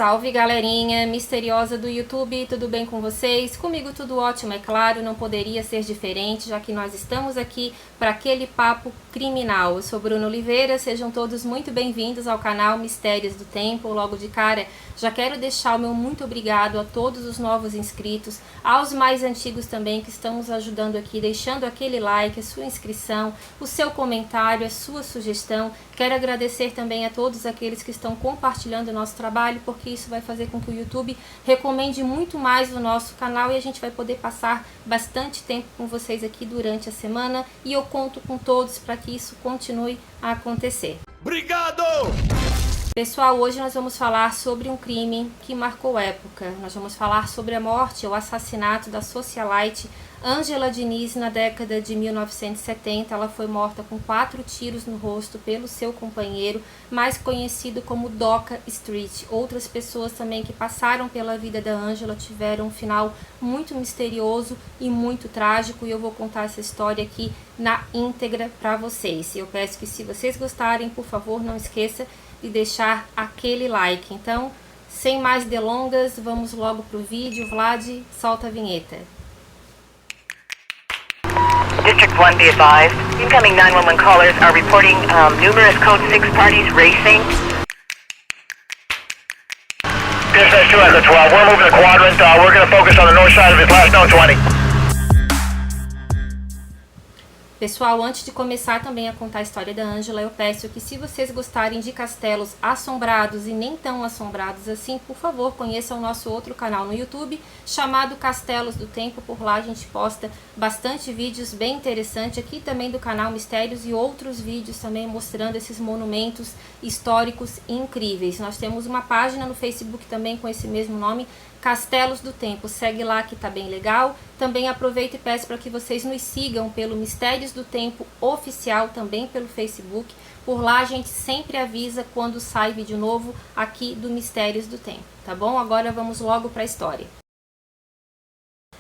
Salve galerinha misteriosa do YouTube, tudo bem com vocês? Comigo tudo ótimo, é claro, não poderia ser diferente, já que nós estamos aqui para aquele papo criminal. Eu sou Bruno Oliveira, sejam todos muito bem-vindos ao canal Mistérios do Tempo. Logo de cara, já quero deixar o meu muito obrigado a todos os novos inscritos, aos mais antigos também que estão nos ajudando aqui, deixando aquele like, a sua inscrição, o seu comentário, a sua sugestão. Quero agradecer também a todos aqueles que estão compartilhando o nosso trabalho, porque isso vai fazer com que o YouTube recomende muito mais o nosso canal e a gente vai poder passar bastante tempo com vocês aqui durante a semana, e eu conto com todos para que isso continue a acontecer. Obrigado! Pessoal, hoje nós vamos falar sobre um crime que marcou época. Nós vamos falar sobre a morte ou assassinato da socialite Ângela Diniz na década de 1970. Ela foi morta com 4 tiros no rosto pelo seu companheiro, mais conhecido como Doca Street. Outras pessoas também que passaram pela vida da Ângela tiveram um final muito misterioso e muito trágico, e eu vou contar essa história aqui na íntegra para vocês. Eu peço que, se vocês gostarem, por favor, não esqueça de deixar aquele like. Então, sem mais delongas, vamos logo pro vídeo. Vlad, solta a vinheta. District 1, be advised. Incoming 911 callers are reporting numerous Code 6 parties racing. Dispatch 2 Echo 12, we're moving the quadrant. We're going to focus on the north side of his last known 20. Pessoal, antes de começar também a contar a história da Ângela, eu peço que, se vocês gostarem de castelos assombrados e nem tão assombrados assim, por favor, conheçam o nosso outro canal no YouTube, chamado Castelos do Tempo. Por lá a gente posta bastante vídeos bem interessantes, aqui também do canal Mistérios, e outros vídeos também mostrando esses monumentos históricos incríveis. Nós temos uma página no Facebook também com esse mesmo nome, Castelos do Tempo. Segue lá que tá bem legal. Também aproveito e peço para que vocês nos sigam pelo Mistérios do Tempo Oficial, também pelo Facebook. Por lá a gente sempre avisa quando sai vídeo novo aqui do Mistérios do Tempo, tá bom? Agora vamos logo para a história.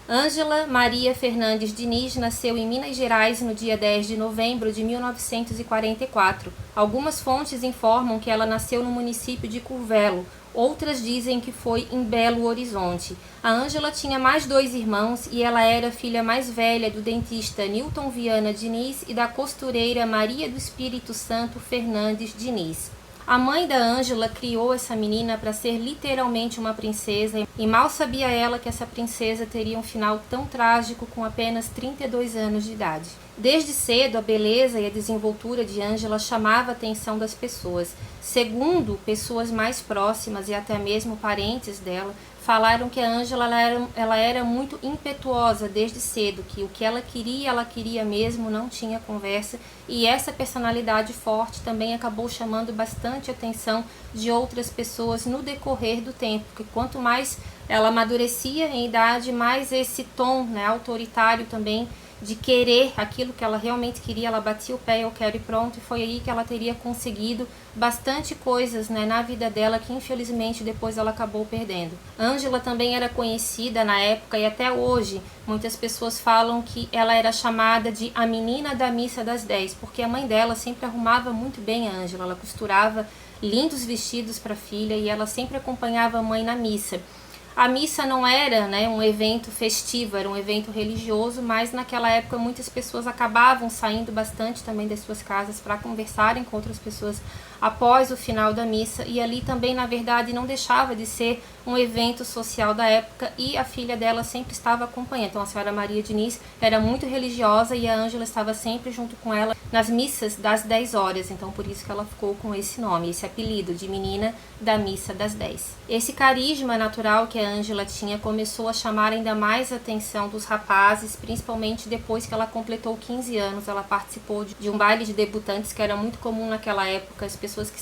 Ângela Maria Fernandes Diniz nasceu em Minas Gerais no dia 10 de novembro de 1944. Algumas fontes informam que ela nasceu no município de Curvelo, outras dizem que foi em Belo Horizonte. A Ângela tinha mais 2 irmãos e ela era filha mais velha do dentista Nilton Viana Diniz e da costureira Maria do Espírito Santo Fernandes Diniz. A mãe da Ângela criou essa menina para ser literalmente uma princesa, e mal sabia ela que essa princesa teria um final tão trágico com apenas 32 anos de idade. Desde cedo, a beleza e a desenvoltura de Ângela chamava a atenção das pessoas. Segundo pessoas mais próximas e até mesmo parentes dela, falaram que a Ângela ela era muito impetuosa desde cedo, que o que ela queria mesmo, não tinha conversa, e essa personalidade forte também acabou chamando bastante a atenção de outras pessoas no decorrer do tempo, porque quanto mais ela amadurecia em idade, mais esse tom, né, autoritário também, de querer aquilo que ela realmente queria, ela batia o pé, eu quero e pronto, e foi aí que ela teria conseguido bastante coisas, né, na vida dela, que infelizmente depois ela acabou perdendo. Ângela também era conhecida na época, e até hoje muitas pessoas falam que ela era chamada de a menina da missa das 10, porque a mãe dela sempre arrumava muito bem a Ângela, ela costurava lindos vestidos para a filha e ela sempre acompanhava a mãe na missa. A missa não era, né, um evento festivo, era um evento religioso, mas naquela época muitas pessoas acabavam saindo bastante também das suas casas para conversarem com outras pessoas após o final da missa, e ali também, na verdade, não deixava de ser um evento social da época, e a filha dela sempre estava acompanhando. Então a senhora Maria Diniz era muito religiosa e a Ângela estava sempre junto com ela nas missas das 10 horas, então por isso que ela ficou com esse nome, esse apelido de menina da missa das 10. Esse carisma natural que a Ângela tinha começou a chamar ainda mais a atenção dos rapazes, principalmente depois que ela completou 15 anos. Ela participou de um baile de debutantes que era muito comum naquela época. As pessoas que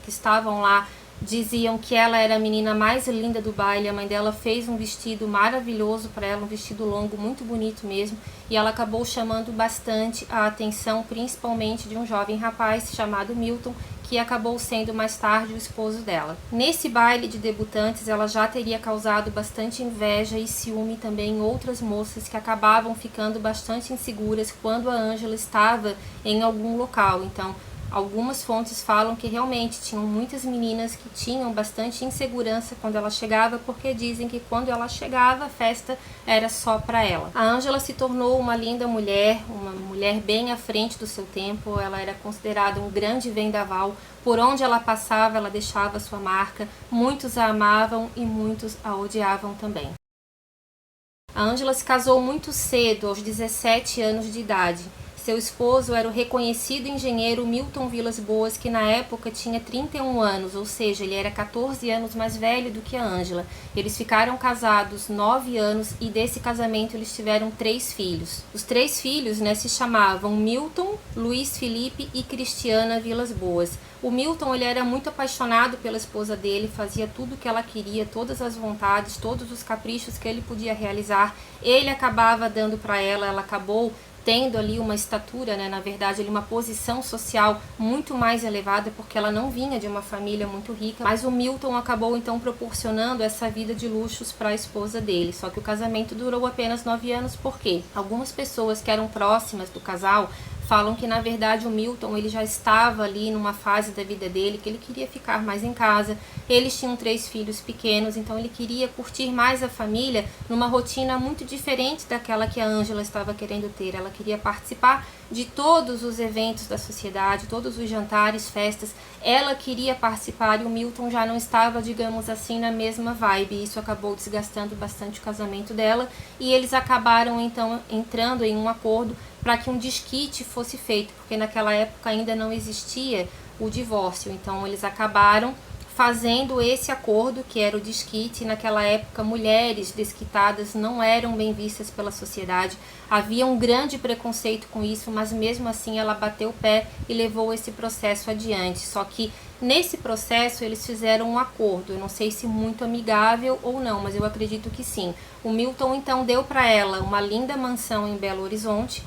estavam lá diziam que ela era a menina mais linda do baile. A mãe dela fez um vestido maravilhoso para ela, um vestido longo, muito bonito mesmo, e ela acabou chamando bastante a atenção, principalmente de um jovem rapaz chamado Milton, que acabou sendo mais tarde o esposo dela. Nesse baile de debutantes, ela já teria causado bastante inveja e ciúme também em outras moças que acabavam ficando bastante inseguras quando a Ângela estava em algum local. Então, Algumas fontes falam que realmente tinham muitas meninas que tinham bastante insegurança quando ela chegava, porque dizem que quando ela chegava a festa era só para ela. A Ângela se tornou uma linda mulher, uma mulher bem à frente do seu tempo. Ela era considerada um grande vendaval. Por onde ela passava, ela deixava sua marca. Muitos a amavam e muitos a odiavam também. A Ângela se casou muito cedo, aos 17 anos de idade. Seu esposo era o reconhecido engenheiro Milton Vilas Boas, que na época tinha 31 anos, ou seja, ele era 14 anos mais velho do que a Ângela. Eles ficaram casados 9 anos e desse casamento eles tiveram 3 filhos. Os 3 filhos, se chamavam Milton, Luiz Felipe e Cristiana Vilas Boas. O Milton, ele era muito apaixonado pela esposa dele, fazia tudo o que ela queria, todas as vontades, todos os caprichos que ele podia realizar, ele acabava dando para ela. Ela acabou tendo ali uma estatura, na verdade, uma posição social muito mais elevada, porque ela não vinha de uma família muito rica, mas o Milton acabou então proporcionando essa vida de luxos para a esposa dele. Só que o casamento durou apenas 9 anos, porque algumas pessoas que eram próximas do casal falam que na verdade o Milton, ele já estava ali numa fase da vida dele que ele queria ficar mais em casa. Eles tinham 3 filhos pequenos, então ele queria curtir mais a família numa rotina muito diferente daquela que a Ângela estava querendo ter. Ela queria participar de todos os eventos da sociedade, todos os jantares, festas. Ela queria participar e o Milton já não estava, digamos assim, na mesma vibe. Isso acabou desgastando bastante o casamento dela e eles acabaram então entrando em um acordo para que um desquite fosse feito, porque naquela época ainda não existia o divórcio. Então eles acabaram fazendo esse acordo, que era o desquite. Naquela época, mulheres desquitadas não eram bem vistas pela sociedade. Havia um grande preconceito com isso, mas mesmo assim ela bateu o pé e levou esse processo adiante. Só que nesse processo eles fizeram um acordo, eu não sei se muito amigável ou não, mas eu acredito que sim. O Milton então deu para ela uma linda mansão em Belo Horizonte,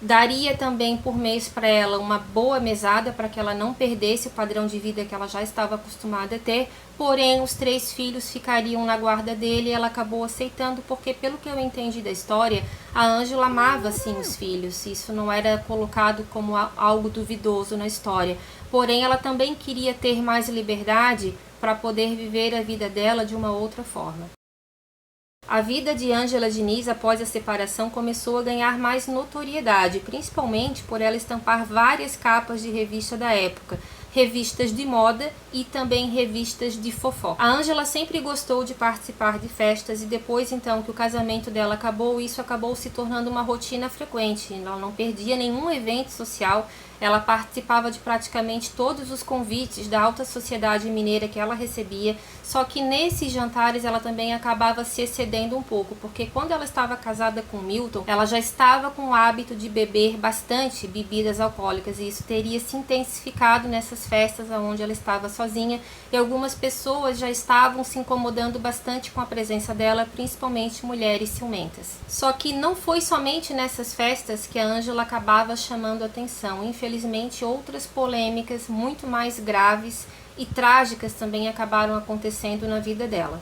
daria também por mês para ela uma boa mesada para que ela não perdesse o padrão de vida que ela já estava acostumada a ter, porém os 3 filhos ficariam na guarda dele e ela acabou aceitando, porque pelo que eu entendi da história, a Ângela amava sim os filhos, isso não era colocado como algo duvidoso na história, porém ela também queria ter mais liberdade para poder viver a vida dela de uma outra forma. A vida de Ângela Diniz após a separação começou a ganhar mais notoriedade, principalmente por ela estampar várias capas de revista da época, revistas de moda e também revistas de fofoca. A Ângela sempre gostou de participar de festas e depois então que o casamento dela acabou, isso acabou se tornando uma rotina frequente. Ela não perdia nenhum evento social, ela participava de praticamente todos os convites da alta sociedade mineira que ela recebia, só que nesses jantares ela também acabava se excedendo um pouco, porque quando ela estava casada com Milton, ela já estava com o hábito de beber bastante bebidas alcoólicas e isso teria se intensificado nessas festas onde ela estava sozinha e algumas pessoas já estavam se incomodando bastante com a presença dela, principalmente mulheres ciumentas. Só que não foi somente nessas festas que a Ângela acabava chamando atenção. Infelizmente, outras polêmicas muito mais graves e trágicas também acabaram acontecendo na vida dela.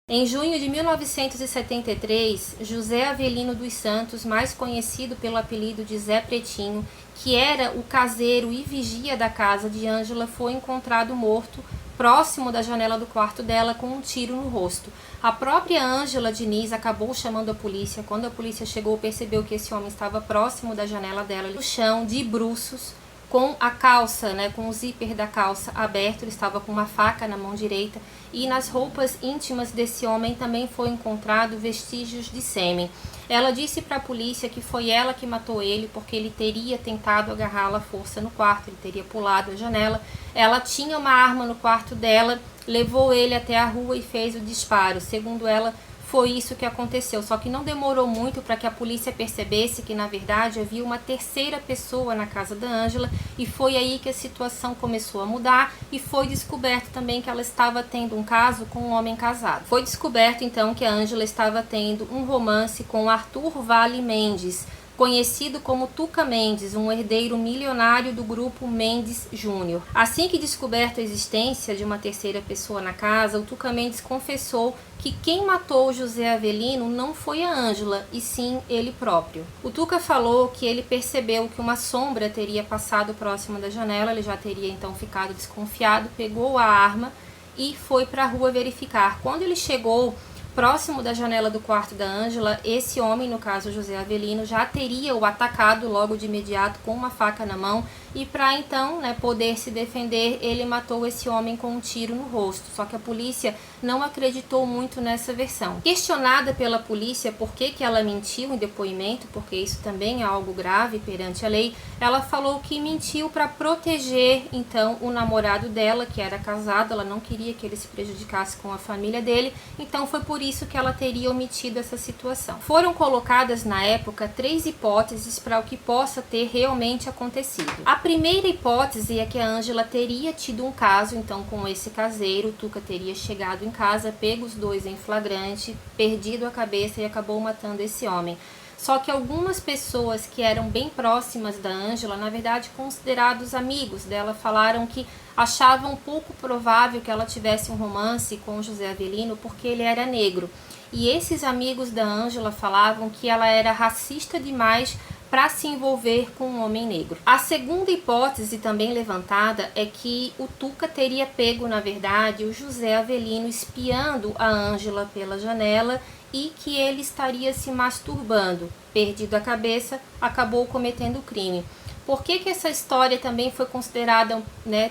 Em junho de 1973, José Avelino dos Santos, mais conhecido pelo apelido de Zé Pretinho, que era o caseiro e vigia da casa de Ângela, foi encontrado morto próximo da janela do quarto dela com um tiro no rosto. A própria Ângela Diniz acabou chamando a polícia. Quando a polícia chegou, percebeu que esse homem estava próximo da janela dela, no chão, de bruços, com a calça, com o zíper da calça aberto. Ele estava com uma faca na mão direita e nas roupas íntimas desse homem também foi encontrado vestígios de sêmen. Ela disse para a polícia que foi ela que matou ele porque ele teria tentado agarrá-la à força no quarto, ele teria pulado a janela. Ela tinha uma arma no quarto dela, levou ele até a rua e fez o disparo. Segundo ela, foi isso que aconteceu, só que não demorou muito para que a polícia percebesse que na verdade havia uma terceira pessoa na casa da Ângela e foi aí que a situação começou a mudar e foi descoberto também que ela estava tendo um caso com um homem casado. Foi descoberto então que a Ângela estava tendo um romance com Arthur Vale Mendes, conhecido como Tuca Mendes, um herdeiro milionário do grupo Mendes Júnior. Assim que descoberta a existência de uma terceira pessoa na casa, o Tuca Mendes confessou que quem matou José Avelino não foi a Ângela, e sim ele próprio. O Tuca falou que ele percebeu que uma sombra teria passado próximo da janela, ele já teria então ficado desconfiado, pegou a arma e foi para a rua verificar. Quando ele chegou próximo da janela do quarto da Ângela, esse homem, no caso José Avelino, já teria o atacado logo de imediato com uma faca na mão, e para então, poder se defender, ele matou esse homem com um tiro no rosto. Só que a polícia não acreditou muito nessa versão. Questionada pela polícia por que ela mentiu em depoimento, porque isso também é algo grave perante a lei, ela falou que mentiu para proteger então o namorado dela, que era casado, ela não queria que ele se prejudicasse com a família dele, então foi por isso que ela teria omitido essa situação. Foram colocadas na época 3 hipóteses para o que possa ter realmente acontecido. A primeira hipótese é que a Ângela teria tido um caso então com esse caseiro, o Tuca teria chegado em casa, pego os dois em flagrante, perdido a cabeça e acabou matando esse homem. Só que algumas pessoas que eram bem próximas da Ângela, na verdade considerados amigos dela, falaram que achavam pouco provável que ela tivesse um romance com José Avelino porque ele era negro. E esses amigos da Ângela falavam que ela era racista demais para se envolver com um homem negro. A segunda hipótese também levantada é que o Tuca teria pego, na verdade, o José Avelino espiando a Ângela pela janela e que ele estaria se masturbando. Perdido a cabeça, acabou cometendo o crime. Por que essa história também foi considerada,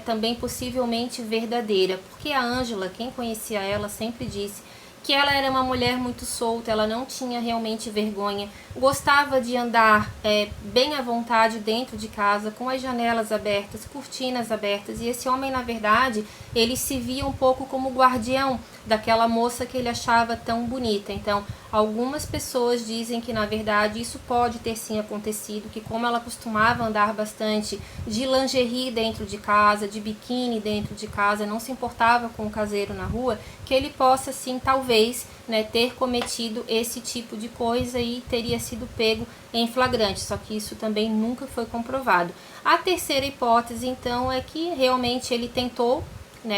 também possivelmente verdadeira? Porque a Ângela, quem conhecia ela, sempre disse que ela era uma mulher muito solta, ela não tinha realmente vergonha, gostava de andar bem à vontade dentro de casa, com as janelas abertas, cortinas abertas, e esse homem, na verdade, ele se via um pouco como guardião daquela moça que ele achava tão bonita. Então, algumas pessoas dizem que, na verdade, isso pode ter sim acontecido, que como ela costumava andar bastante de lingerie dentro de casa, de biquíni dentro de casa, não se importava com o caseiro na rua, que ele possa sim, talvez, ter cometido esse tipo de coisa e teria sido pego em flagrante, só que isso também nunca foi comprovado. A terceira hipótese, então, é que realmente ele tentou,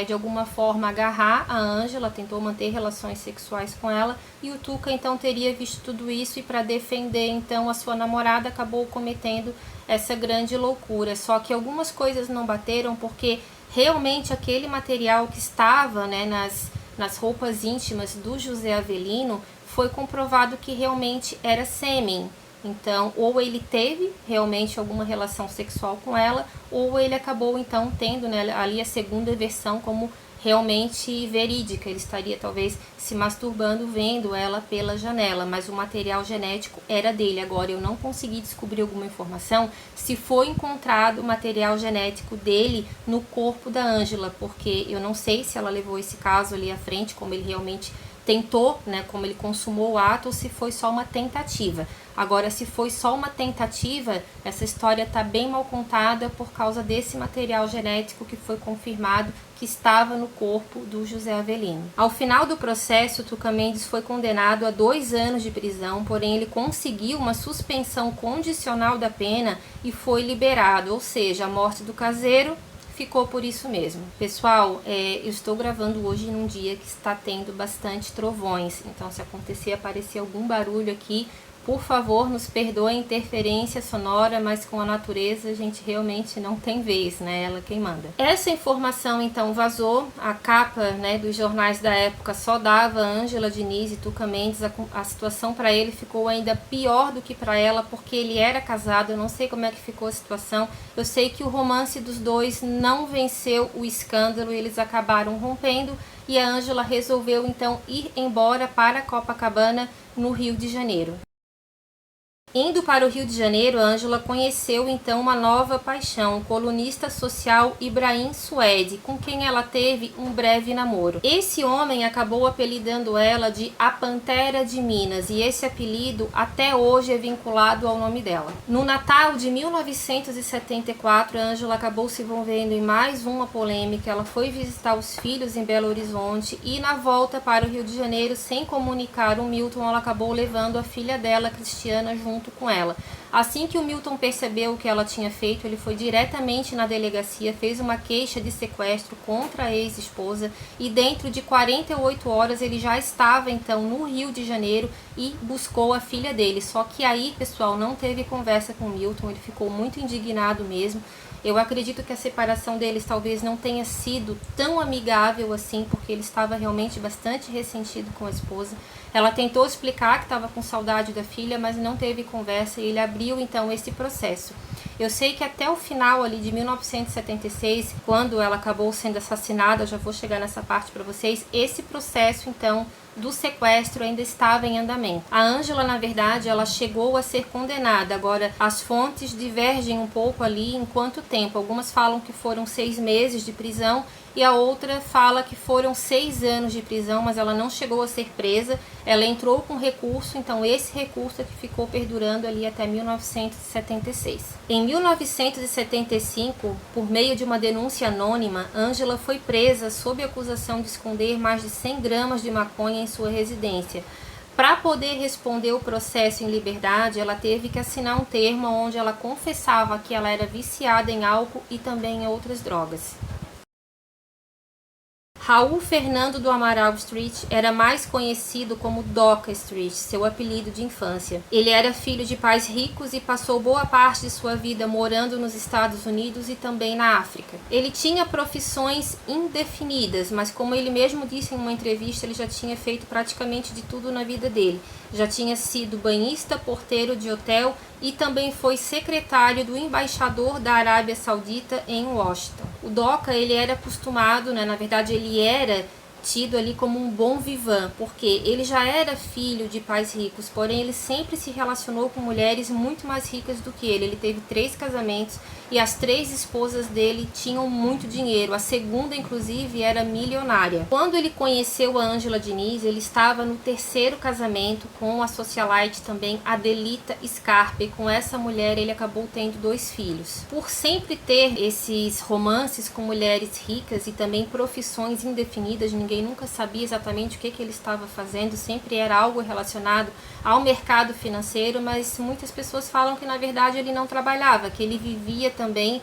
de alguma forma agarrar a Ângela, tentou manter relações sexuais com ela, e o Tuca então teria visto tudo isso e para defender então a sua namorada acabou cometendo essa grande loucura. Só que algumas coisas não bateram, porque realmente aquele material que estava nas roupas íntimas do José Avelino foi comprovado que realmente era sêmen. Então, ou ele teve realmente alguma relação sexual com ela, ou ele acabou então tendo ali a segunda versão como realmente verídica. Ele estaria talvez se masturbando vendo ela pela janela, mas o material genético era dele. Agora, eu não consegui descobrir alguma informação se foi encontrado material genético dele no corpo da Ângela, porque eu não sei se ela levou esse caso ali à frente, como ele realmente tentou, como ele consumou o ato, ou se foi só uma tentativa. Agora, se foi só uma tentativa, essa história está bem mal contada por causa desse material genético que foi confirmado que estava no corpo do José Avelino. Ao final do processo, Tuca Mendes foi condenado a 2 anos de prisão, porém ele conseguiu uma suspensão condicional da pena e foi liberado, ou seja, a morte do caseiro ficou por isso mesmo. Pessoal, eu estou gravando hoje num dia que está tendo bastante trovões, então se acontecer, aparecer algum barulho aqui, por favor, nos perdoe a interferência sonora, mas com a natureza a gente realmente não tem vez, ela quem manda. Essa informação então vazou, a capa dos jornais da época só dava Ângela Diniz e Tuca Mendes, a situação para ele ficou ainda pior do que para ela, porque ele era casado, eu não sei como é que ficou a situação, eu sei que o romance dos dois não venceu o escândalo, eles acabaram rompendo, e a Ângela resolveu então ir embora para Copacabana, no Rio de Janeiro. Indo para o Rio de Janeiro, a Ângela conheceu então uma nova paixão, o colunista social Ibrahim Suede, com quem ela teve um breve namoro. Esse homem acabou apelidando ela de a Pantera de Minas, e esse apelido até hoje é vinculado ao nome dela. No Natal de 1974, a Ângela acabou se envolvendo em mais uma polêmica. Ela foi visitar os filhos em Belo Horizonte e na volta para o Rio de Janeiro, sem comunicar o Milton, ela acabou levando a filha dela, Cristiana, junto com ela. Assim que o Milton percebeu o que ela tinha feito, ele foi diretamente na delegacia, fez uma queixa de sequestro contra a ex-esposa e dentro de 48 horas ele já estava então no Rio de Janeiro e buscou a filha dele. Só que aí, pessoal, não teve conversa com o Milton, ele ficou muito indignado mesmo. Eu acredito que a separação deles talvez não tenha sido tão amigável assim, porque ele estava realmente bastante ressentido com a esposa. Ela tentou explicar que estava com saudade da filha, mas não teve conversa e ele abriu então esse processo. Eu sei que até o final ali de 1976, quando ela acabou sendo assassinada, eu já vou chegar nessa parte para vocês, esse processo então do sequestro ainda estava em andamento. A Ângela, na verdade, ela chegou a ser condenada. Agora, as fontes divergem um pouco ali em quanto tempo. Algumas falam que foram 6 meses de prisão e a outra fala que foram 6 anos de prisão, mas ela não chegou a ser presa. Ela entrou com recurso, então esse recurso é que ficou perdurando ali até 1976. Em 1975, por meio de uma denúncia anônima, Ângela foi presa sob acusação de esconder mais de 100 gramas de maconha em sua residência. Para poder responder o processo em liberdade, ela teve que assinar um termo onde ela confessava que ela era viciada em álcool e também em outras drogas. Raul Fernando do Amaral Street era mais conhecido como Doca Street, seu apelido de infância. Ele era filho de pais ricos e passou boa parte de sua vida morando nos Estados Unidos e também na África. Ele tinha profissões indefinidas, mas como ele mesmo disse em uma entrevista, ele já tinha feito praticamente de tudo na vida dele. Já tinha sido banhista, porteiro de hotel e também foi secretário do embaixador da Arábia Saudita em Washington. O Doca, ele era acostumado, na verdade ele era tido ali como um bom vivant, porque ele já era filho de pais ricos, porém ele sempre se relacionou com mulheres muito mais ricas do que ele. Ele teve 3 casamentos e as 3 esposas dele tinham muito dinheiro. A segunda, inclusive, era milionária. Quando ele conheceu a Ângela Diniz, ele estava no 3º casamento com a socialite também Adelita Scarpa, e com essa mulher ele acabou tendo 2 filhos. Por sempre ter esses romances com mulheres ricas e também profissões indefinidas, ninguém nunca sabia exatamente o que ele estava fazendo, sempre era algo relacionado ao mercado financeiro, mas muitas pessoas falam que na verdade ele não trabalhava, que ele vivia também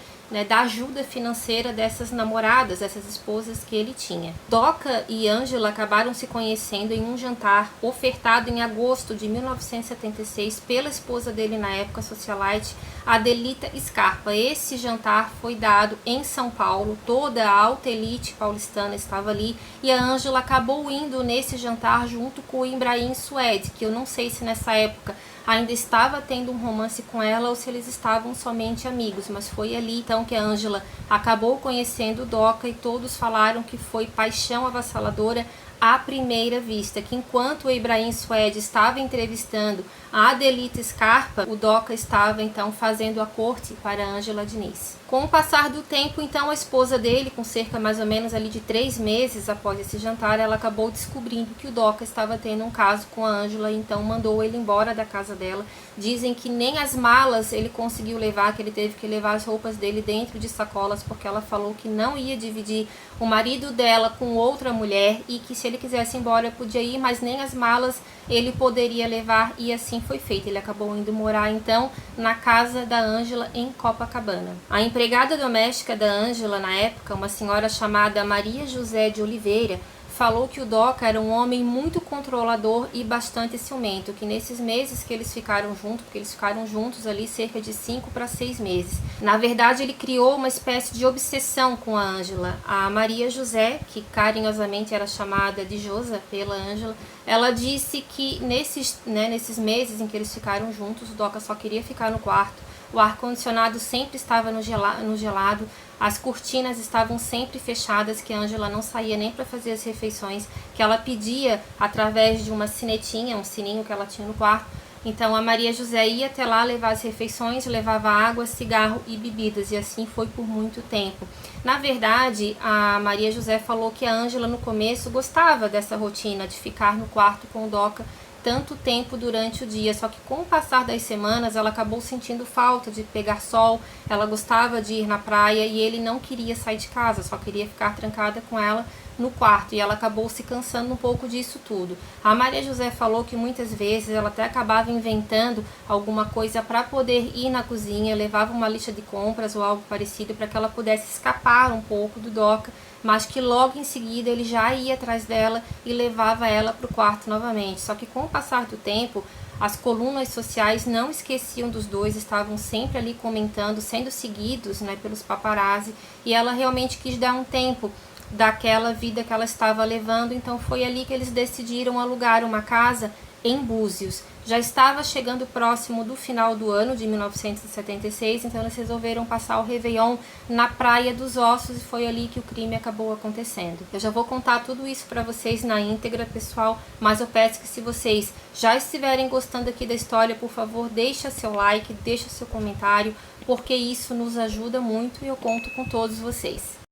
da ajuda financeira dessas namoradas, dessas esposas que ele tinha. Doca e Ângela acabaram se conhecendo em um jantar ofertado em agosto de 1976 pela esposa dele na época, socialite Adelita Scarpa. Esse jantar foi dado em São Paulo, toda a alta elite paulistana estava ali e a Ângela acabou indo nesse jantar junto com o Ibrahim Suede, que eu não sei se nessa época ainda estava tendo um romance com ela ou se eles estavam somente amigos, mas foi ali então que a Ângela acabou conhecendo o Doca e todos falaram que foi paixão avassaladora à primeira vista, que enquanto o Ibrahim Suede estava entrevistando a Adelita Scarpa, o Doca estava então fazendo a corte para a Ângela Diniz. Com o passar do tempo, então, a esposa dele, com cerca mais ou menos ali de 3 meses após esse jantar, ela acabou descobrindo que o Doca estava tendo um caso com a Ângela, então mandou ele embora da casa dela. Dizem que nem as malas ele conseguiu levar, que ele teve que levar as roupas dele dentro de sacolas, porque ela falou que não ia dividir o marido dela com outra mulher e que se ele quisesse ir embora podia ir, mas nem as malas ele poderia levar, e assim foi feito. Ele acabou indo morar então na casa da Ângela em Copacabana. A empregada doméstica da Ângela na época, uma senhora chamada Maria José de Oliveira, falou que o Doca era um homem muito controlador e bastante ciumento, que nesses meses que eles ficaram juntos, porque eles ficaram juntos ali cerca de 5 para 6 meses, na verdade ele criou uma espécie de obsessão com a Ângela. A Maria José, que carinhosamente era chamada de Josa pela Ângela, ela disse que nesses meses em que eles ficaram juntos, o Doca só queria ficar no quarto, o ar-condicionado sempre estava no gelado, as cortinas estavam sempre fechadas, que a Ângela não saía nem para fazer as refeições, que ela pedia através de uma sinetinha, um sininho que ela tinha no quarto. Então a Maria José ia até lá levar as refeições, levava água, cigarro e bebidas, e assim foi por muito tempo. Na verdade, a Maria José falou que a Ângela no começo gostava dessa rotina de ficar no quarto com o Doca tanto tempo durante o dia, só que com o passar das semanas ela acabou sentindo falta de pegar sol, ela gostava de ir na praia e ele não queria sair de casa, só queria ficar trancada com ela no quarto, e ela acabou se cansando um pouco disso tudo. A Maria José falou que muitas vezes ela até acabava inventando alguma coisa para poder ir na cozinha, levava uma lista de compras ou algo parecido para que ela pudesse escapar um pouco do Doca, mas que logo em seguida ele já ia atrás dela e levava ela para o quarto novamente. Só que com o passar do tempo, as colunas sociais não esqueciam dos dois, estavam sempre ali comentando, sendo seguidos, né, pelos paparazzi, e ela realmente quis dar um tempo daquela vida que ela estava levando, então foi ali que eles decidiram alugar uma casa em Búzios. Já estava chegando próximo do final do ano de 1976, então eles resolveram passar o Réveillon na Praia dos Ossos, e foi ali que o crime acabou acontecendo. Eu já vou contar tudo isso para vocês na íntegra, pessoal, mas eu peço que se vocês já estiverem gostando aqui da história, por favor, deixa seu like, deixa seu comentário, porque isso nos ajuda muito e eu conto com todos vocês.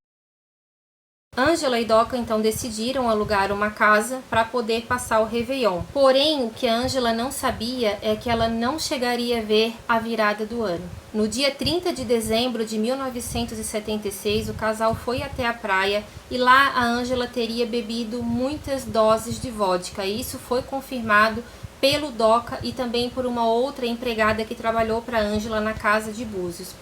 Ângela e Doca então decidiram alugar uma casa para poder passar o Réveillon. Porém, o que a Ângela não sabia é que ela não chegaria a ver a virada do ano. No dia 30 de dezembro de 1976, o casal foi até a praia e lá a Ângela teria bebido muitas doses de vodka. E isso foi confirmado pelo Doca e também por uma outra empregada que trabalhou para a Ângela na casa de Búzios.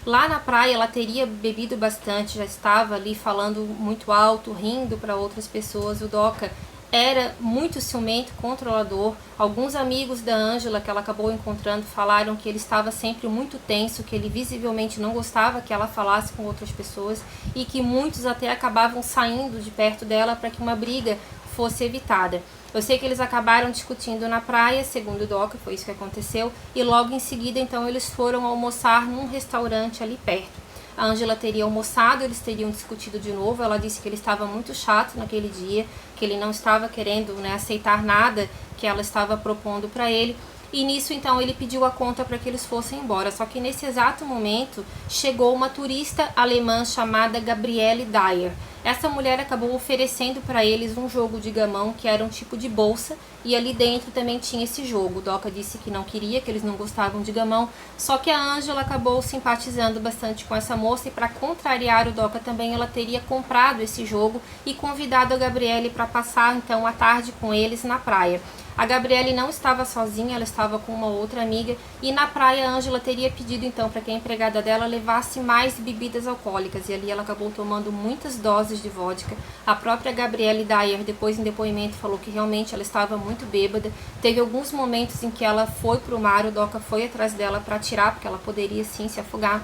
Lá na praia ela teria bebido bastante, já estava ali falando muito alto, rindo para outras pessoas. O Doca era muito ciumento, controlador. Alguns amigos da Ângela que ela acabou encontrando falaram que ele estava sempre muito tenso, que ele visivelmente não gostava que ela falasse com outras pessoas e que muitos até acabavam saindo de perto dela para que uma briga fosse evitada. Eu sei que eles acabaram discutindo na praia, segundo o Doca, foi isso que aconteceu, e logo em seguida, então, eles foram almoçar num restaurante ali perto. A Ângela teria almoçado, eles teriam discutido de novo, ela disse que ele estava muito chato naquele dia, que ele não estava querendo, né, aceitar nada que ela estava propondo para ele, e nisso, então, ele pediu a conta para que eles fossem embora. Só que nesse exato momento, chegou uma turista alemã chamada Gabriele Dyer. Essa mulher acabou oferecendo para eles um jogo de gamão, que era um tipo de bolsa, e ali dentro também tinha esse jogo. O Doca disse que não queria, que eles não gostavam de gamão, só que a Ângela acabou simpatizando bastante com essa moça, e para contrariar o Doca também, ela teria comprado esse jogo e convidado a Gabriele para passar, então, a tarde com eles na praia. A Gabriele não estava sozinha, ela estava com uma outra amiga, e na praia a Ângela teria pedido então para que a empregada dela levasse mais bebidas alcoólicas, e ali ela acabou tomando muitas doses de vodka. A própria Gabriele Dyer, depois em depoimento, falou que realmente ela estava muito bêbada. Teve alguns momentos em que ela foi para o mar, o Doca foi atrás dela para tirar, porque ela poderia sim se afogar.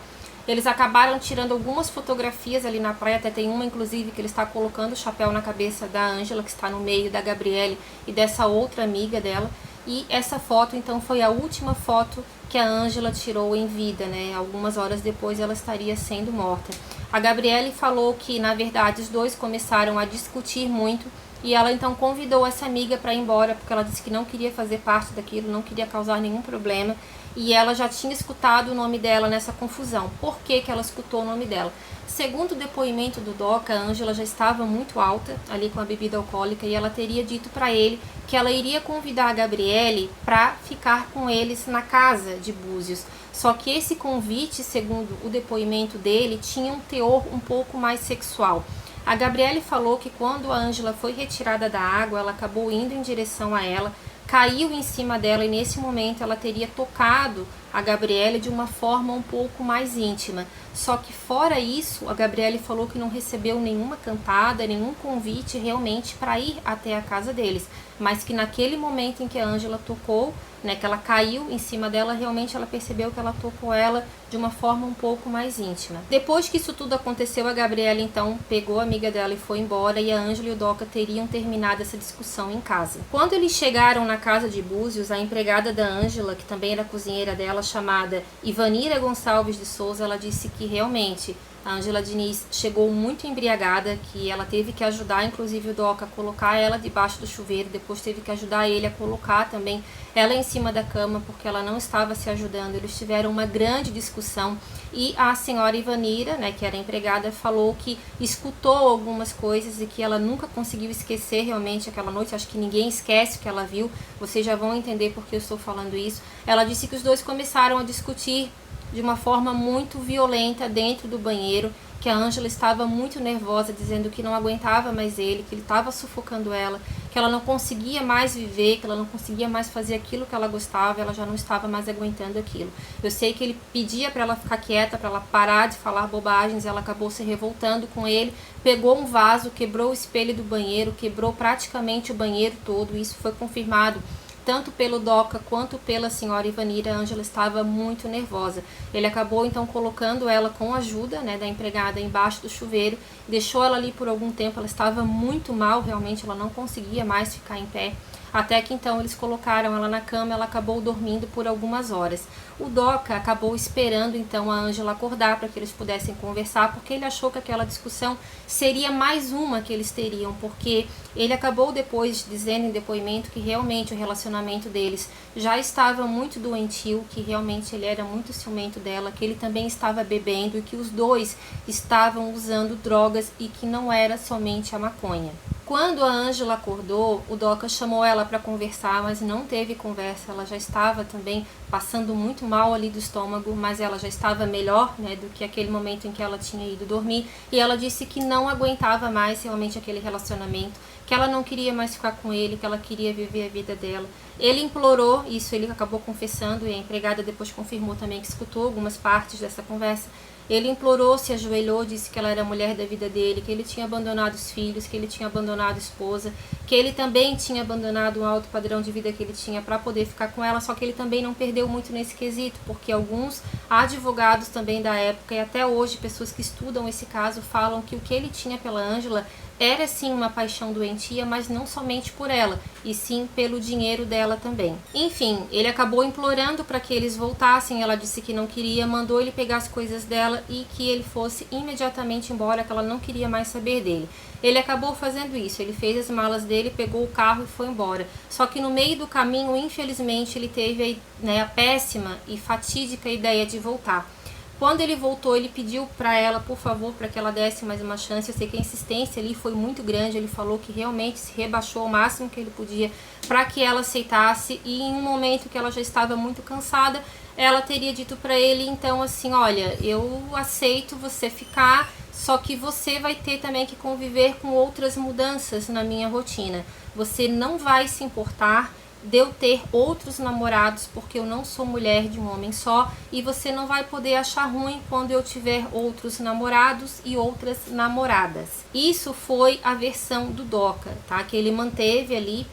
Eles acabaram tirando algumas fotografias ali na praia, até tem uma inclusive que ele está colocando o chapéu na cabeça da Ângela, que está no meio da Gabriele e dessa outra amiga dela. E essa foto então foi a última foto que a Ângela tirou em vida, né? Algumas horas depois ela estaria sendo morta. A Gabriele falou que na verdade os dois começaram a discutir muito, e ela então convidou essa amiga para ir embora, porque ela disse que não queria fazer parte daquilo, não queria causar nenhum problema, e ela já tinha escutado o nome dela nessa confusão. Por que que ela escutou o nome dela? Segundo o depoimento do Doca, a Ângela já estava muito alta ali com a bebida alcoólica, e ela teria dito para ele que ela iria convidar a Gabriele para ficar com eles na casa de Búzios. Só que esse convite, segundo o depoimento dele, tinha um teor um pouco mais sexual. A Gabriele falou que quando a Ângela foi retirada da água, ela acabou indo em direção a ela, caiu em cima dela, e nesse momento ela teria tocado a Gabriele de uma forma um pouco mais íntima. Só que fora isso, a Gabriele falou que não recebeu nenhuma cantada, nenhum convite realmente para ir até a casa deles, mas que naquele momento em que a Ângela tocou, né, que ela caiu em cima dela, realmente ela percebeu que ela tocou ela de uma forma um pouco mais íntima. Depois que isso tudo aconteceu, a Gabriele então pegou a amiga dela e foi embora, e a Ângela e o Doca teriam terminado essa discussão em casa. Quando eles chegaram na casa de Búzios, a empregada da Ângela, que também era cozinheira dela, chamada Ivanira Gonçalves de Souza, ela disse que realmente a Ângela Diniz chegou muito embriagada, que ela teve que ajudar inclusive o Doca a colocar ela debaixo do chuveiro, depois teve que ajudar ele a colocar também ela em cima da cama, porque ela não estava se ajudando. Eles tiveram uma grande discussão, e a senhora Ivanira, né, que era empregada, falou que escutou algumas coisas e que ela nunca conseguiu esquecer realmente aquela noite. Acho que ninguém esquece o que ela viu, vocês já vão entender porque eu estou falando isso. Ela disse que os dois começaram a discutir de uma forma muito violenta dentro do banheiro, que a Ângela estava muito nervosa, dizendo que não aguentava mais ele, que ele estava sufocando ela, que ela não conseguia mais viver, que ela não conseguia mais fazer aquilo que ela gostava, ela já não estava mais aguentando aquilo. Eu sei que ele pedia para ela ficar quieta, para ela parar de falar bobagens, ela acabou se revoltando com ele, pegou um vaso, quebrou o espelho do banheiro, quebrou praticamente o banheiro todo. Isso foi confirmado tanto pelo Doca quanto pela senhora Ivanira. A Ângela estava muito nervosa. Ele acabou então colocando ela com a ajuda, né, da empregada embaixo do chuveiro, deixou ela ali por algum tempo. Ela estava muito mal, realmente ela não conseguia mais ficar em pé, até que então eles colocaram ela na cama. Ela acabou dormindo por algumas horas. O Doca acabou esperando então a Ângela acordar para que eles pudessem conversar, porque ele achou que aquela discussão seria mais uma que eles teriam, porque ele acabou depois dizendo em depoimento que realmente o relacionamento deles já estava muito doentio, que realmente ele era muito ciumento dela, que ele também estava bebendo e que os dois estavam usando drogas e que não era somente a maconha. Quando a Ângela acordou, o Doca chamou ela para conversar, mas não teve conversa. Ela já estava também passando muito mal ali do estômago, mas ela já estava melhor, né, do que aquele momento em que ela tinha ido dormir. E ela disse que não aguentava mais realmente aquele relacionamento, que ela não queria mais ficar com ele, que ela queria viver a vida dela. Ele implorou, isso ele acabou confessando, e a empregada depois confirmou também que escutou algumas partes dessa conversa. Ele implorou, se ajoelhou, disse que ela era a mulher da vida dele, que ele tinha abandonado os filhos, que ele tinha abandonado a esposa, que ele também tinha abandonado um alto padrão de vida que ele tinha para poder ficar com ela, só que ele também não perdeu muito nesse quesito, porque alguns advogados também da época, e até hoje pessoas que estudam esse caso, falam que o que ele tinha pela Ângela era sim uma paixão doentia, mas não somente por ela, e sim pelo dinheiro dela também. Enfim, ele acabou implorando para que eles voltassem. Ela disse que não queria, mandou ele pegar as coisas dela e que ele fosse imediatamente embora, que ela não queria mais saber dele. Ele acabou fazendo isso, ele fez as malas dele, pegou o carro e foi embora. Só que no meio do caminho, infelizmente, ele teve a péssima e fatídica ideia de voltar. Quando ele voltou, ele pediu para ela, por favor, para que ela desse mais uma chance. Eu sei que a insistência ali foi muito grande. Ele falou que realmente se rebaixou ao máximo que ele podia para que ela aceitasse. E em um momento que ela já estava muito cansada, ela teria dito para ele, então, assim, olha, eu aceito você ficar, só que você vai ter também que conviver com outras mudanças na minha rotina. Você não vai se importar de eu ter outros namorados, porque eu não sou mulher de um homem só, e você não vai poder achar ruim quando eu tiver outros namorados e outras namoradas. Isso foi a versão do Doca, tá? Que ele manteve ali,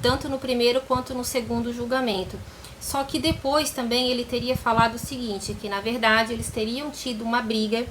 tanto no primeiro quanto no segundo julgamento. Só que depois também ele teria falado o seguinte, que na verdade eles teriam tido uma briga.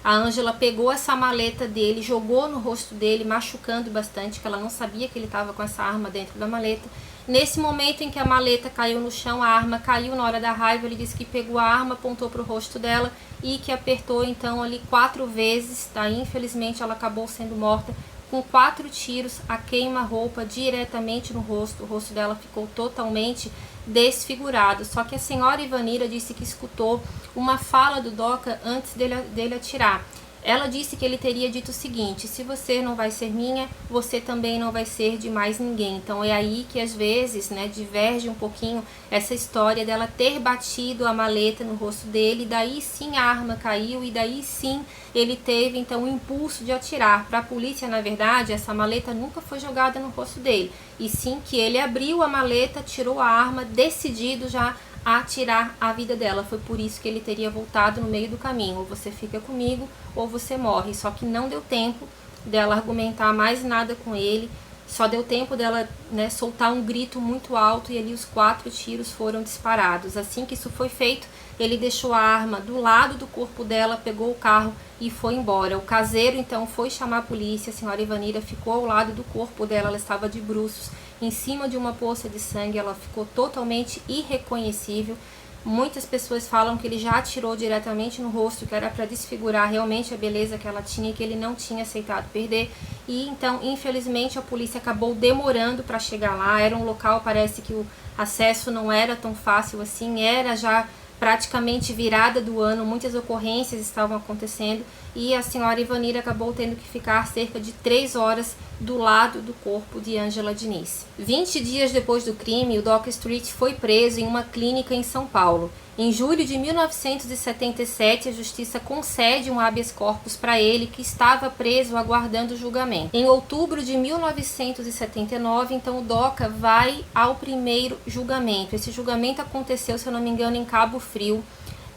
A Ângela pegou essa maleta dele, jogou no rosto dele, machucando bastante, que ela não sabia que ele estava com essa arma dentro da maleta. Nesse momento em que a maleta caiu no chão, a arma caiu na hora da raiva. Ele disse que pegou a arma, apontou para o rosto dela e que apertou então ali 4 vezes, tá? Infelizmente ela acabou sendo morta com 4 tiros a queima-roupa diretamente no rosto. O rosto dela ficou totalmente desfigurado. Só que a senhora Ivanira disse que escutou uma fala do Doca antes dele atirar. Ela disse que ele teria dito o seguinte: se você não vai ser minha, você também não vai ser de mais ninguém. Então é aí que às vezes, né, diverge um pouquinho essa história dela ter batido a maleta no rosto dele, daí sim a arma caiu e daí sim ele teve então o impulso de atirar. Para a polícia, na verdade, essa maleta nunca foi jogada no rosto dele, e sim que ele abriu a maleta, tirou a arma, decidido já a tirar a vida dela. Foi por isso que ele teria voltado no meio do caminho: ou você fica comigo ou você morre. Só que não deu tempo dela argumentar mais nada com ele, só deu tempo dela, né, soltar um grito muito alto, e ali os 4 tiros foram disparados. Assim que isso foi feito, ele deixou a arma do lado do corpo dela, pegou o carro e foi embora. O caseiro então foi chamar a polícia. A senhora Ivanira ficou ao lado do corpo dela, ela estava de bruços em cima de uma poça de sangue, ela ficou totalmente irreconhecível. Muitas pessoas falam que ele já atirou diretamente no rosto, que era para desfigurar realmente a beleza que ela tinha e que ele não tinha aceitado perder. E então, infelizmente, a polícia acabou demorando para chegar lá. Era um local, parece que o acesso não era tão fácil assim, era já praticamente virada do ano, muitas ocorrências estavam acontecendo, e a senhora Ivanira acabou tendo que ficar cerca de 3 horas do lado do corpo de Ângela Diniz. 20 dias depois do crime, o Doca Street foi preso em uma clínica em São Paulo. Em julho de 1977, a justiça concede um habeas corpus para ele, que estava preso aguardando julgamento. Em outubro de 1979, então, o DOCA vai ao primeiro julgamento. Esse julgamento aconteceu, se eu não me engano, em Cabo Frio.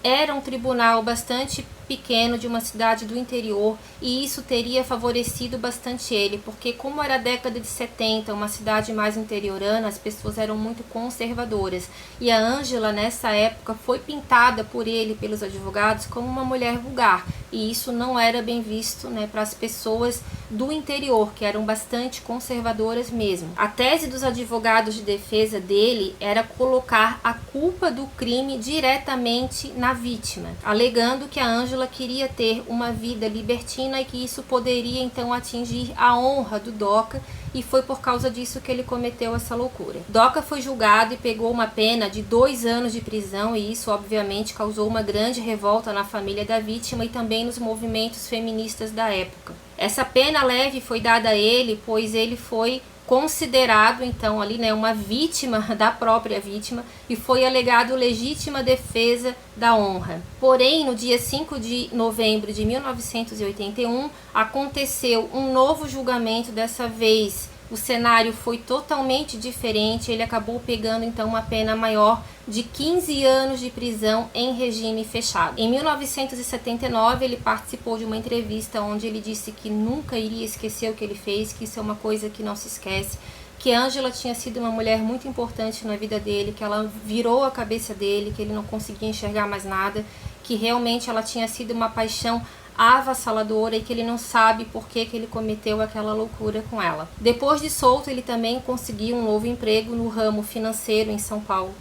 Era um tribunal bastante pequeno de uma cidade do interior, e isso teria favorecido bastante ele, porque como era a década de 70, uma cidade mais interiorana, as pessoas eram muito conservadoras, e a Ângela nessa época foi pintada por ele, pelos advogados, como uma mulher vulgar, e isso não era bem visto, né, para as pessoas do interior, que eram bastante conservadoras mesmo. A tese dos advogados de defesa dele era colocar a culpa do crime diretamente na vítima, alegando que a Ângela queria ter uma vida libertina e que isso poderia então atingir a honra do DOCA, e foi por causa disso que ele cometeu essa loucura. DOCA foi julgado e pegou uma pena de 2 anos de prisão, e isso obviamente causou uma grande revolta na família da vítima e também nos movimentos feministas da época. Essa pena leve foi dada a ele, pois ele foi considerado então ali, né, uma vítima da própria vítima, e foi alegado legítima defesa da honra. Porém, no dia 5 de novembro de 1981, aconteceu um novo julgamento. Dessa vez o cenário foi totalmente diferente, ele acabou pegando então uma pena maior de 15 anos de prisão em regime fechado. Em 1979, ele participou de uma entrevista onde ele disse que nunca iria esquecer o que ele fez, que isso é uma coisa que não se esquece, que Ângela tinha sido uma mulher muito importante na vida dele, que ela virou a cabeça dele, que ele não conseguia enxergar mais nada, que realmente ela tinha sido uma paixão avassaladora e que ele não sabe por que ele cometeu aquela loucura com ela. Depois de solto, ele também conseguiu um novo emprego no ramo financeiro em São Paulo.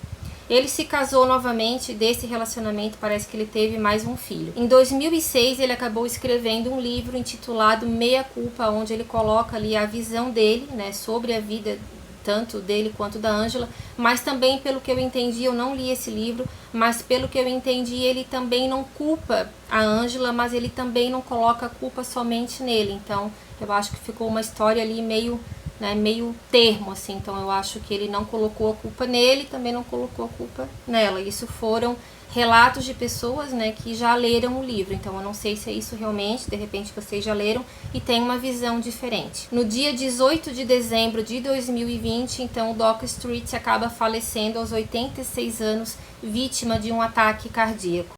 Ele se casou novamente, desse relacionamento parece que ele teve mais um filho. Em 2006, ele acabou escrevendo um livro intitulado Meia Culpa, onde ele coloca ali a visão dele, né, sobre a vida tanto dele quanto da Ângela, mas também, pelo que eu entendi, eu não li esse livro, mas pelo que eu entendi, ele também não culpa a Ângela, mas ele também não coloca a culpa somente nele. Então, eu acho que ficou uma história ali meio termo, assim. Então, eu acho que ele não colocou a culpa nele, também não colocou a culpa nela. Isso foram relatos de pessoas, né, que já leram o livro. Então, eu não sei se é isso realmente, de repente vocês já leram e tem uma visão diferente. No dia 18 de dezembro de 2020, então, o DOCA Street acaba falecendo aos 86 anos, vítima de um ataque cardíaco.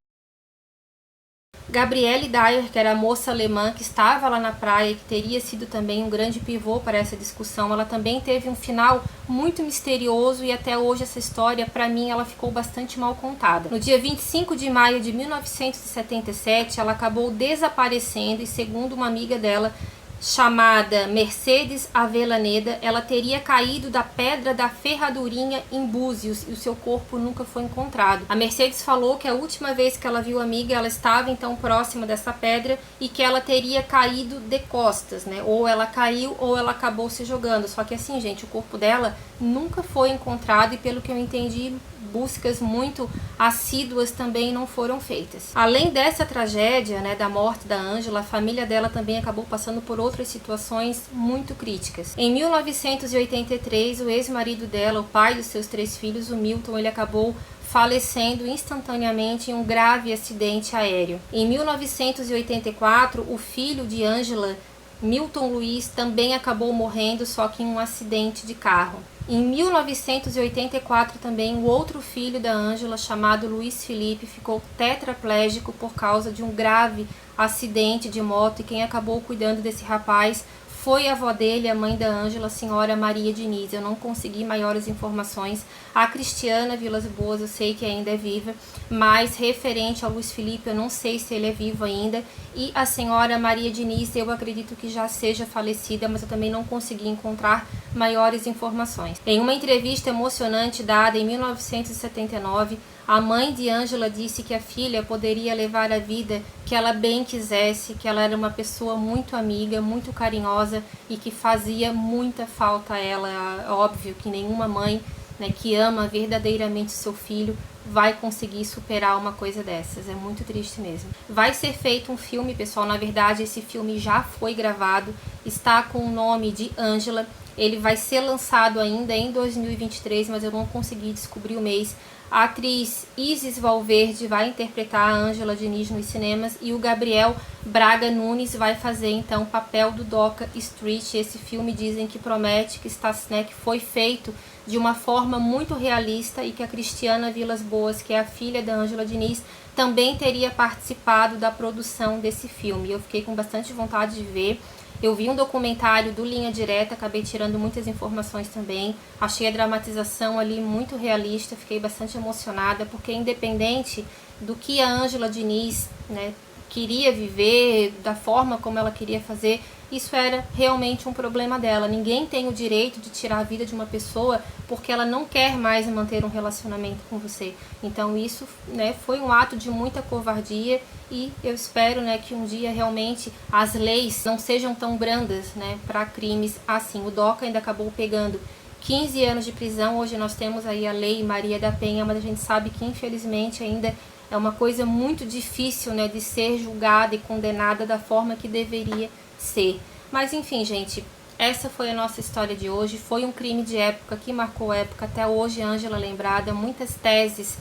Gabrielle Dyer, que era a moça alemã que estava lá na praia, que teria sido também um grande pivô para essa discussão, ela também teve um final muito misterioso, e até hoje essa história, para mim, ela ficou bastante mal contada. No dia 25 de maio de 1977, ela acabou desaparecendo, e segundo uma amiga dela, chamada Mercedes Avellaneda, ela teria caído da Pedra da Ferradurinha em Búzios, e o seu corpo nunca foi encontrado. A Mercedes falou que a última vez que ela viu a amiga, ela estava então próxima dessa pedra, e que ela teria caído de costas, né? Ou ela caiu ou ela acabou se jogando. Só que assim, gente, o corpo dela nunca foi encontrado, e pelo que eu entendi, buscas muito assíduas também não foram feitas. Além dessa tragédia, né, da morte da Ângela, a família dela também acabou passando por outras situações muito críticas. Em 1983, o ex-marido dela, o pai dos seus 3 filhos, o Milton, ele acabou falecendo instantaneamente em um grave acidente aéreo. Em 1984, o filho de Ângela, Milton Luiz, também acabou morrendo, só que em um acidente de carro. Em 1984 também, o outro filho da Ângela, chamado Luiz Felipe, ficou tetraplégico por causa de um grave acidente de moto, e quem acabou cuidando desse rapaz foi a avó dele, a mãe da Ângela, a senhora Maria Diniz. Eu não consegui maiores informações. A Cristiana Vilas Boas eu sei que ainda é viva, mas referente ao Luiz Felipe eu não sei se ele é vivo ainda. E a senhora Maria Diniz eu acredito que já seja falecida, mas eu também não consegui encontrar maiores informações. Em uma entrevista emocionante dada em 1979, a mãe de Ângela disse que a filha poderia levar a vida que ela bem quisesse, que ela era uma pessoa muito amiga, muito carinhosa, e que fazia muita falta a ela. É óbvio que nenhuma mãe, né, que ama verdadeiramente seu filho vai conseguir superar uma coisa dessas. É muito triste mesmo. Vai ser feito um filme, pessoal. Na verdade, esse filme já foi gravado, está com o nome de Ângela. Ele vai ser lançado ainda em 2023, mas eu não consegui descobrir o mês. A atriz Isis Valverde vai interpretar a Ângela Diniz nos cinemas e o Gabriel Braga Nunes vai fazer então o papel do Doca Street. Esse filme dizem que promete, que está, né, que foi feito de uma forma muito realista e que a Cristiana Vilas Boas, que é a filha da Ângela Diniz, também teria participado da produção desse filme. Eu fiquei com bastante vontade de ver. Eu vi um documentário do Linha Direta, acabei tirando muitas informações também. Achei a dramatização ali muito realista, fiquei bastante emocionada, porque independente do que a Ângela Diniz, né, queria viver, da forma como ela queria fazer, isso era realmente um problema dela. Ninguém tem o direito de tirar a vida de uma pessoa porque ela não quer mais manter um relacionamento com você. Então isso, né, foi um ato de muita covardia e eu espero, né, que um dia realmente as leis não sejam tão brandas, né, para crimes assim. O Doca ainda acabou pegando 15 anos de prisão. Hoje nós temos aí a Lei Maria da Penha, mas a gente sabe que infelizmente ainda é uma coisa muito difícil, né, de ser julgada e condenada da forma que deveria ser. Mas enfim, gente, essa foi a nossa história de hoje. Foi um crime de época que marcou época. Até hoje, Ângela lembrada. Muitas teses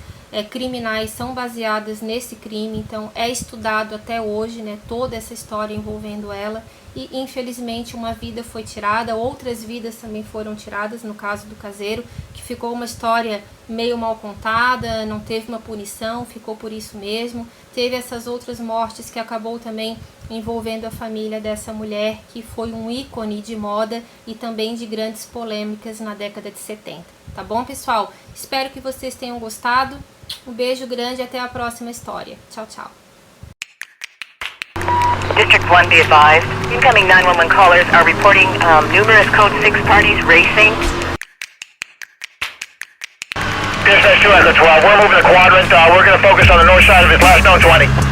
criminais são baseadas nesse crime. Então é estudado até hoje, né, toda essa história envolvendo ela. E infelizmente uma vida foi tirada, outras vidas também foram tiradas, no caso do caseiro, que ficou uma história meio mal contada, não teve uma punição, ficou por isso mesmo. Teve essas outras mortes que acabou também envolvendo a família dessa mulher, que foi um ícone de moda e também de grandes polêmicas na década de 70. Tá bom, pessoal? Espero que vocês tenham gostado. Um beijo grande e até a próxima história. Tchau, tchau. District 1, be advised. Incoming 911 callers are reporting numerous Code 6 parties racing. Dispatch 2 Echo 12, we're moving the quadrant. We're going to focus on the north side of his last known 20.